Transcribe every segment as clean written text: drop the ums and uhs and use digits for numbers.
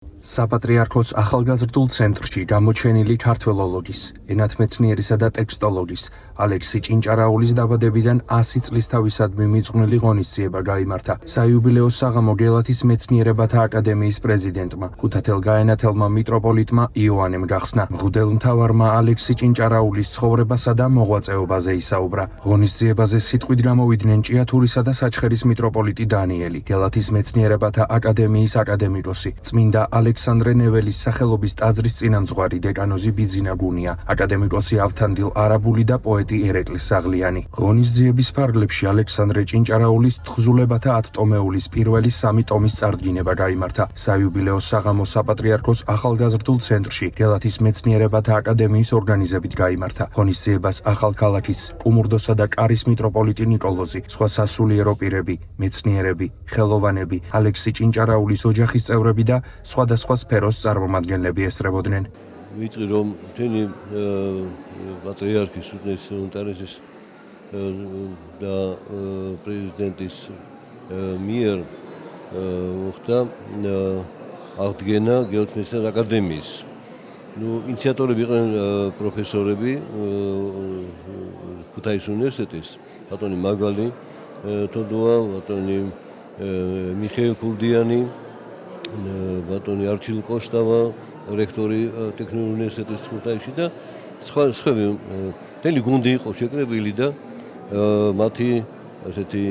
საპატრიარქოს ახალგაზრდულ ცენტრში გამოჩენილი ქართველოლოგის, ენათმეცნიერისა და ტექსტოლოგის ალექსი ჭინჭარაულის დაბადებიდან 100 წლის თავისადმი მიძღვნილი ღონისძიება გაიმართა საიუბილეო საღამო გელათის მეცნიერებათა აკადემიის პრეზიდენტმა, ქუთათელ-გაენათელმა მიტროპოლიტმა იოანემ გახსნა. მღვდელმთავარმა ალექსი ჭინჭარაულის ცხოვრებასა და მოღვაწეობაზე ისაუბრა. ღონისძიებაზე სიტყვით გამოვიდნენ ჭიათურისა და საჩხერის მიტროპოლიტი დანიელი, გელათის მეცნიერებათა აკადემიის აკადემიკოსი, წმინდა ალექსანდრე ნეველის სახელობის ტაძრის წინამძღვარი დეკანოზი ბიძინა გუნია, აკადემიკოსი ავთანდილ არაბული და პოეტი ერეკლი საღლიანი. ღონისძიების ფარგლებში ალექსანდრე ჭინჭარაულის თხზულებათა 10 ტომეულის პირველი 3 ტომის წარდგინება გაიმართა საიუბილეო საღამო საპატრიარქოს ახალგაზრდულ ცენტრში გელათის მეცნიერებათა აკადემიის ორგანიზებით გაიმართა. ღონისძიებას ახალქალაქის, კუმურდოსა და კარის მიტროპოლიტი ნიკოლოზი, სხვა სასულიერო პირები, მეცნიერები, ხელოვანები, ალექსი ჭინჭარაულის ოჯახის წევრები და სხვადასხვა სფეროს წარმომადგენლები ესწრებოდნენ. ვიტყვი რომ მთელი პატრიარქის უნტარესის და პრეზიდენტის მიერ მოხდა აღდგენა გელათის მეცნიერებათა აკადემიის. ინიციატორები იყვნენ პროფესორები ქუთაისის უნივერსიტეტის, ბატონი მაგალი თოდოა, ბატონი მიხეილ ქურდიანი, ბატონი არჩილ კოშტავა, რექტორი ტექნიკური უნივერსიტეტის ქუთაისში და სხვები. მთელი გუნდი იყო შეკრებილი და მათი ასეთი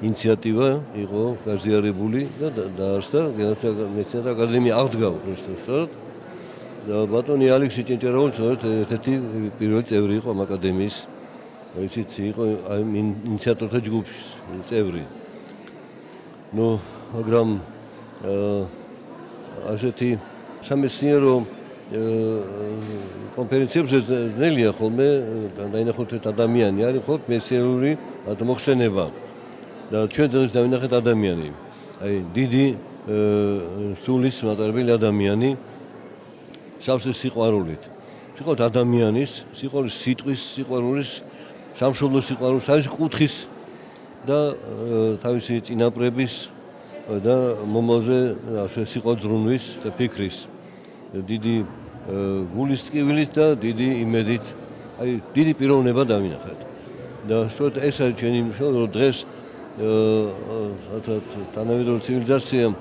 ინიციატივა იყო გაზიარებული და დაარსდა გელათის მეცნიერებათა აკადემია აღდგა უბრალოდ. და ბატონი ალექსი ჭინჭარაული ერთ-ერთი პირველი წევრი იყო ამ აკადემიის, ვიცით, იყო ინიციატორთა ჯგუფის წევრი. მაგრამ ასეთი სამეცნიერო კონფერენციებზე ძნელია ხოლმე დაინახოთ ადამიანი, არის ხოლმე მეცნიერული მოხსენება და ჩვენ დღეს დავინახეთ ადამიანი, აი დიდი სულის მატარებელი ადამიანი სავსე სიყვარულით. სიყვარული ადამიანის, სიყვარული სიტყვის, სიყვარულის, სამშობლოს სიყვარულის, თავისი კუთხის და თავისი წინაპრების და მომავალზე სიყვარულის ზრუნვის და ფიქრის. დიდი გულის ტკივილით და დიდი იმედით, აი დიდი პიროვნება დავინახეთ. და სწორედ ეს არის ჩვენი მნიშვნელობა, რომ დღეს თანამედროვე ცივილიზაციამ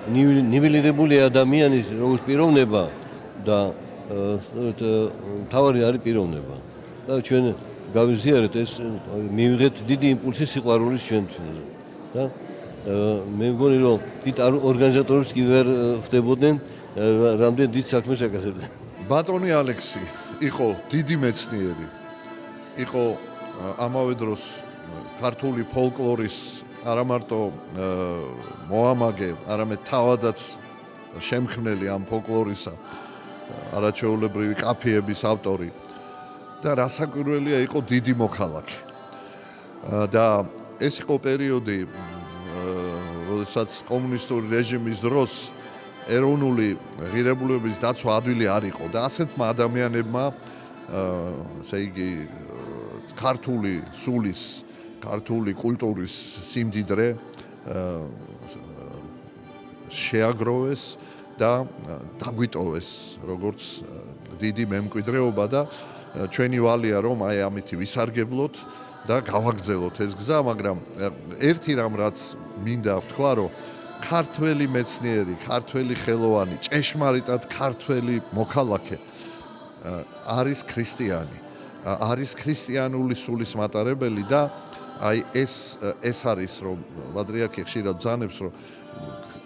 ნიველირებული ადამიანის როგორც პიროვნება და მთავარი არის პიროვნება. და ჩვენ გავიზიარეთ ეს, მივიღეთ დიდი იმპულსი სიყვარულის ჩვენთვის. და მე მგონი რომ დიდ ორგანიზატორებს კი ვერ ხდებოდნენ რამდენ დიდ საქმეს აკეთებდნენ. ბატონი ალექსი იყო დიდი მეცნიერი, იყო ამავე დროს ქართული ფოლკლორის არა მარტო მოამაგე, არამედ თავადაც შემქმნელი ამ ფოლკლორისა, არაჩვეულებრივი კაფიების ავტორი და რასაკვირველია, იყო დიდი მოქალაქე. და ეს იყო პერიოდი, როდესაც კომუნისტური რეჟიმის დროს ეროვნული ღირებულებების დაცვა ადვილი არ იყო და ასეთმა ადამიანებმა, ესე იგი, ქართული სულის, ქართული კულტურის სიმდიდრე შეაგროვეს და დაგვიტოვეს როგორც დიდი მემკვიდრეობა და ჩვენი ვალია რომ აი ამით ვისარგებლოთ და გავაგრძელოთ ეს გზა, მაგრამ ერთი რამ რაც მინდა ვთქვა, რომ ქართველი მეცნიერი, ქართველი ხელოვანი, ჭეშმარიტად ქართველი მოქალაქე არის ქრისტიანი, არის ქრისტიანული სულის მატარებელი და აი ეს არის რომ პატრიარქი ხშირად ბრძანებს, რომ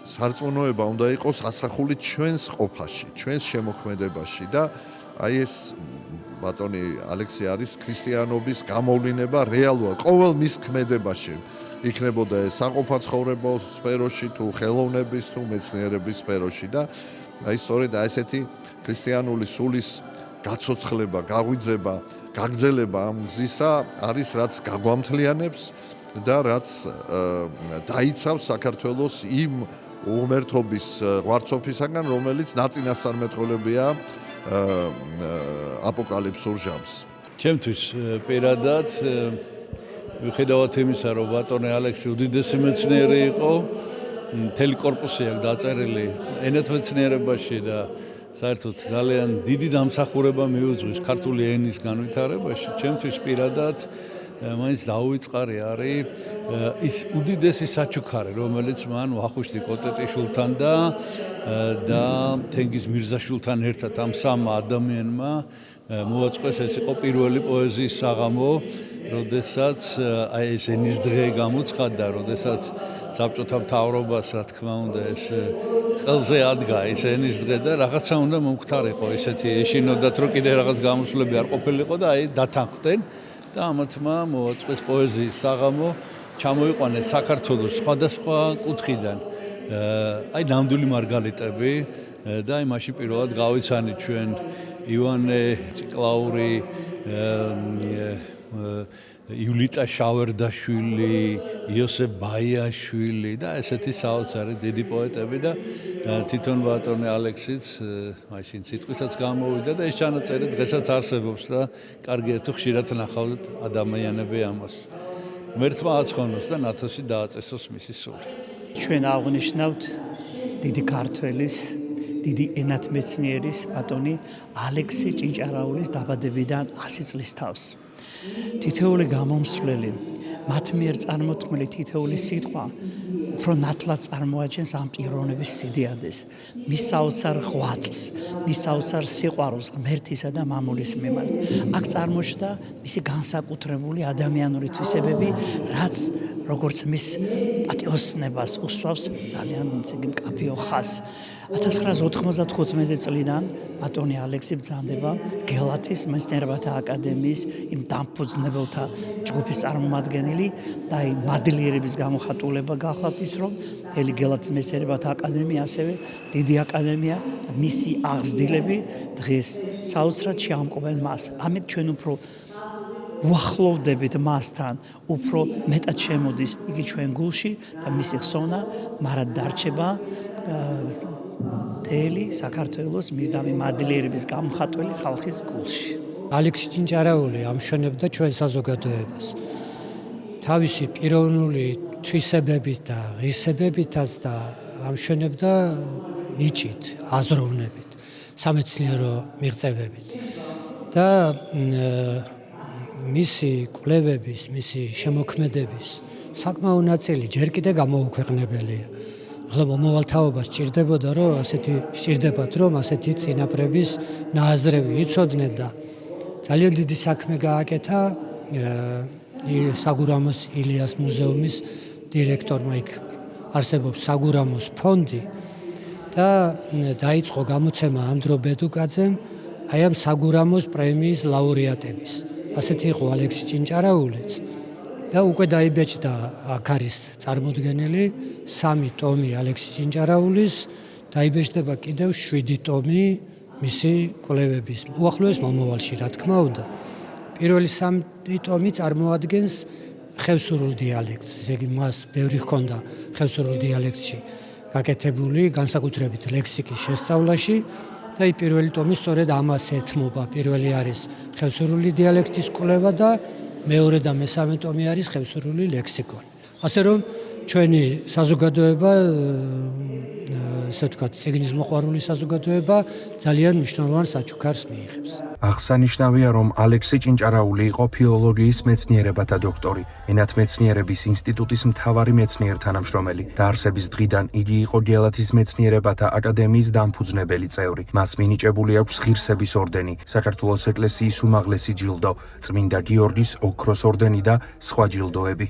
სარწმუნოება უნდა იყოს ასახული ჩვენს ყოფაში, ჩვენს შემოქმედებაში და აი ეს ბატონი ალექსი არის ქრისტიანობის გამოვლინება რეალურად ყოველ მის ქმედებაში. იქნებოდა ეს საყოფაცხოვრებო სფეროში თუ ხელოვნების თუ მეცნიერების სფეროში და აი სწორედ ესეთი ქრისტიანული სულის გაცოცხლება, გაღვიძება, გაგრძელება ამ გზისა არის რაც გაგვამთლიანებს და რაც დაიცავს საქართველოს იმ უღმერთობის ღვარცოფისაგან, რომელიც ნაწინასწარმეტყველებია აპოკალიფსურ ჟამს. ჩემთვის პირადად მიუხედავად იმისა, რომ ბატონი ალექსი უდიდესი მეცნიერი იყო მთელი корпуსი აქვს დაწერილი ენათმეცნიერებაში და საერთოდ ძალიან დიდი დამსახურება მიუძღვის ქართული ენის განვითარებაში. ჩემთვის პირადად მაინც დაუვიწყარი არის ის უდიდესი საჩუქარი, რომელიც მან ვახუშტი კოტეტიშვილთან და თენგიზ მირზაშვილთან ერთად ამ სამმა ადამიანმა მოაწყეს. ეს იყო პირველი პოეზიის საღამო, როდესაც აი ეს ენის დღე გამოცხადდა, როდესაც საბჭოთა მთავრობას, რა თქმა უნდა, ეს ხელზე ადგა ეს ენის დღე და რაღაცა უნდა მომხდარიყო, ესეთი ეშინოდათ, რომ კიდე რაღაც გამოსვლები არ ყოფილიყო და აი დათანხმდნენ და ამათმა მოაწყეს პოეზიის საღამო, ჩამოიყვანეს საქართველოს სხვადასხვა კუთხიდან აი ნამდვილი მარგალიტები და აი მაშინ პირველად გავიცანით ჩვენ ივანე ციკლაური, იულიტა შავერდაშვილი, იოსებ ბაიაშვილი და ესეთი საოცარი დიდი პოეტები და თვითონ ბატონი ალექსიც მაშინ სიტყვისაც გამოვიდა და ეს ჩანაწერი დღესაც არსებობს და კარგია თუ ხშირად ნახავთ ადამიანები ამას. ღმერთმა აცხონოს და ნათოსი დააწესოს მისი სული. ჩვენ აღნიშნავთ დიდი ქართველის, დიდი ენათმეცნიერის ბატონი ალექსი ჭინჭარაულის დაბადებიდან 100 წლის თავს. თითოეული გამომსვლელი, მათ მიერ წარმოთქმული თითოეული სიტყვა უფრო ნათლად წარმოაჩენს ამ პიროვნების სიდიადეს, მის საოცარ ღვაწლს, მის საოცარ სიყვარულს ღმერთისა და მამულის მიმართ. აქ წარმოჩნდა მისი განსაკუთრებული ადამიანური თვისებები, რაც როგორც მის პატიოსნებას უსვავს ძალიან მკაფიო ხაზს. 1995 წლიდან ბატონი ალექსი ბრძანდება გელათის მეცნიერებათა აკადემიის იმ დამფუძნებელთა ჯგუფის წარმომადგენელი და აი მადლიერების გამოხატულება გახლავთ ის, რომ მთელი გელათის მეცნიერებათა აკადემია, ასევე დიდი აკადემია და მისი აღზრდილები დღეს საოცრად შეამკობენ მას. ამით ჩვენ უფრო უახლოვდებით მასთან, უფრო მეტად შემოდის იგი ჩვენ გულში და მისი ხსოვნა მარად დარჩება მთელი საქართველოს მისდამი მადლიერების გამხატველი ხალხის გულში. ალექსი ჭინჭარაული ამშვენებდა ჩვენ საზოგადოებას. თავისი პიროვნული თვისებებით და ღირსებებითაც და ამშვენებდა ნიჭით, აზროვნებით, სამეცნიერო მიღწევებით. და მისი კვლევების, მისი შემოქმედების საკმაო ნაწილი ჯერ კიდევ გამოუქვეყნებელია. ახლა მომავალთაობას სჭირდებოდა, რომ სჭირდებათ, რომ ასეთი წინაპრების ნააზრევი იცოდნენ და ძალიან დიდი საქმე გააკეთა საგურამოს ილიას მუზეუმის დირექტორმა. იქ არსებობს საგურამოს ფონდი და დაიწყო გამოცემა ანდრო ბედუკაძემ აი ამ საგურამოს პრემიის ლაურეატების. ასეთი იყო ალექსი ჭინჭარაულიც და უკვე დაიბეჭდა, აქ არის წარმოდგენილი 3 ტომი ალექსი ჭინჭარაულის, დაიბეჭდება კიდევ 7 ტომი მისი კვლევების უახლოეს მომავალში, რა თქმა უნდა. პირველი 3 ტომი წარმოადგენს ხევსურულ დიალექტს, ესე იგი მას ბევრი ჰქონდა ხევსურულ დიალექტში გაკეთებული, განსაკუთრებით ლექსიკის შესწავლაში და პირველი ტომი სწორედ ამას ეთმობა. პირველი არის ხევსურული დიალექტის კვლევა და მეორე და მესამე ტომი არის ხევსურული ლექსიკონი. ასე რომ ჩვენი საზოგადოება, ესე ვთქვათ, წიგნის მოყვარული საზოგადოება ძალიან მნიშვნელოვან საჩუქარს მიიღებს. აღსანიშნავია, რომ ალექსი ჭინჭარაული იყო ფილოლოგიის მეცნიერებათა დოქტორი, ენათმეცნიერების ინსტიტუტის მთავარი მეცნიერ-თანამშრომელი. დაარსების დღიდან იგი იყო გელათის მეცნიერებათა აკადემიის დამფუძნებელი წევრი. მას მინიჭებული აქვს ღირსების ორდენი, საქართველოს ეკლესიის უმაღლესი ჯილდო, წმინდა გიორგის ოქროს ორდენი და სხვა ჯილდოები.